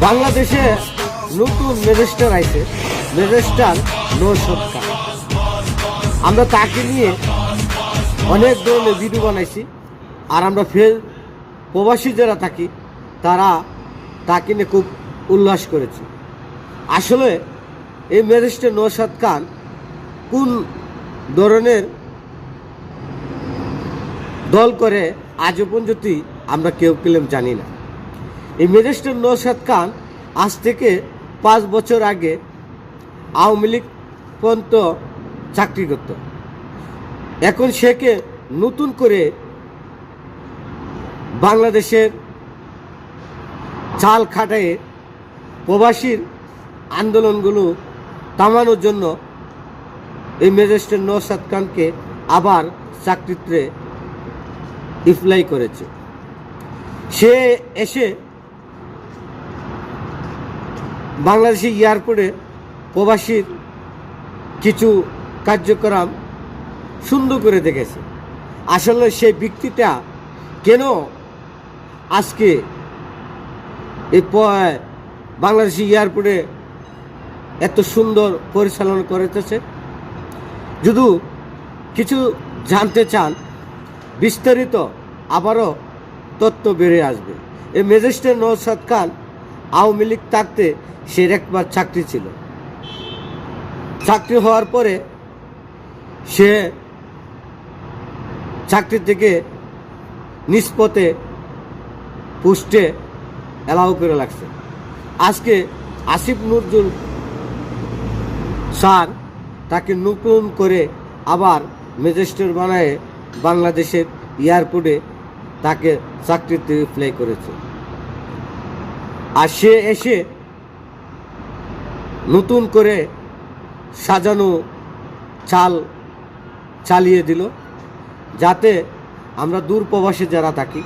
বাংলাদেশে নতুন ম্যাজিস্ট্রেট আইছে, ম্যাজিস্ট্রেট নৌশদ খান। আমরা তাকে নিয়ে অনেক ধরনের ভিডিও বানাইছি, আর আমরা ফের প্রবাসী যারা থাকি তারা তাকে নিয়ে খুব উল্লাস করেছি। আসলে এই ম্যাজিস্ট্রেট নৌশদ খান কোন ধরনের দল করে আজও পর্যন্ত আমরা কেউ জানি না। এই ম্যাজিস্ট্রেট নৌশদ খান আজ থেকে 5 বছর আগে আওয়ামী লীগ পর্যন্ত চাকরি করত। এখন সেকে নতুন করে বাংলাদেশের চাল খাটায়ে প্রবাসীর আন্দোলনগুলো থামানোর জন্য এই ম্যাজিস্ট্রেট নৌশদ খানকে আবার চাকরিতে অ্যাপ্লাই করেছে। সে এসে বাংলাদেশি এয়ারপোর্টে প্রবাসীর কিছু কার্যক্রম সুন্দর করে দেখেছে। আসলে সেই ব্যক্তিটা কেন আজকে এই বাংলাদেশি এয়ারপোর্টে এত সুন্দর পরিচালনা করতেছে, যদি কিছু জানতে চান বিস্তারিত আবারও তথ্য বেড়ে আসবে। এই ম্যাজিস্ট্রেট নৌশদ খান আওয়ামী লীগ থাকতে সে একবার চাকরি ছিল। চাকরি হওয়ার পরে সে চাকরি থেকে নিষ্পতে পোস্টে অ্যালাউ করে লাগছে। আজকে আসিফ নজরুল স্যার তাকে নতুন করে আবার ম্যাজিস্ট্রেট বানায় বাংলাদেশের এয়ারপোর্টে তাকে চাকরিতে অ্যাপ্লাই করেছে। আর সে এসে নতুন করে সাজানো চাল চালিয়ে দিল, যাতে আমরা দূর প্রবাসে যারা থাকি,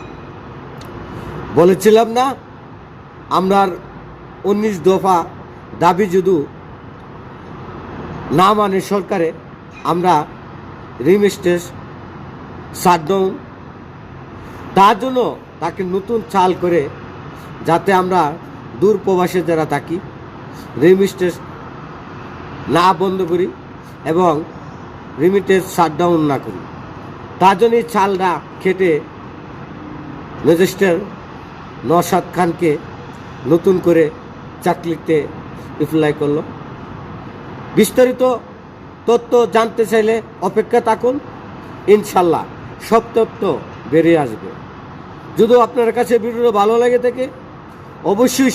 বলেছিলাম না আমরার 19 দফা দাবি যদি না মানে সরকারে, আমরা রিমিটেন্স শাটডাউন, তার জন্য তাকে নতুন চাল করে যাতে আমরা দূর প্রবাসে যারা থাকি রিমিটেন্স না বন্ধ করি এবং রিমিটেন্স শাটডাউন না করি, তার জন্যই চালটা খেটে ম্যাজিস্ট্রেট নৌশদ খানকে নতুন করে চাকরিতে অ্যাপ্লাই করলো। বিস্তারিত তথ্য জানতে চাইলে অপেক্ষা থাকুন, ইনশাল্লাহ সব তথ্য বেরিয়ে আসবে। যদি আপনার কাছে ভিডিও ভালো লাগে থাকে অবশ্যই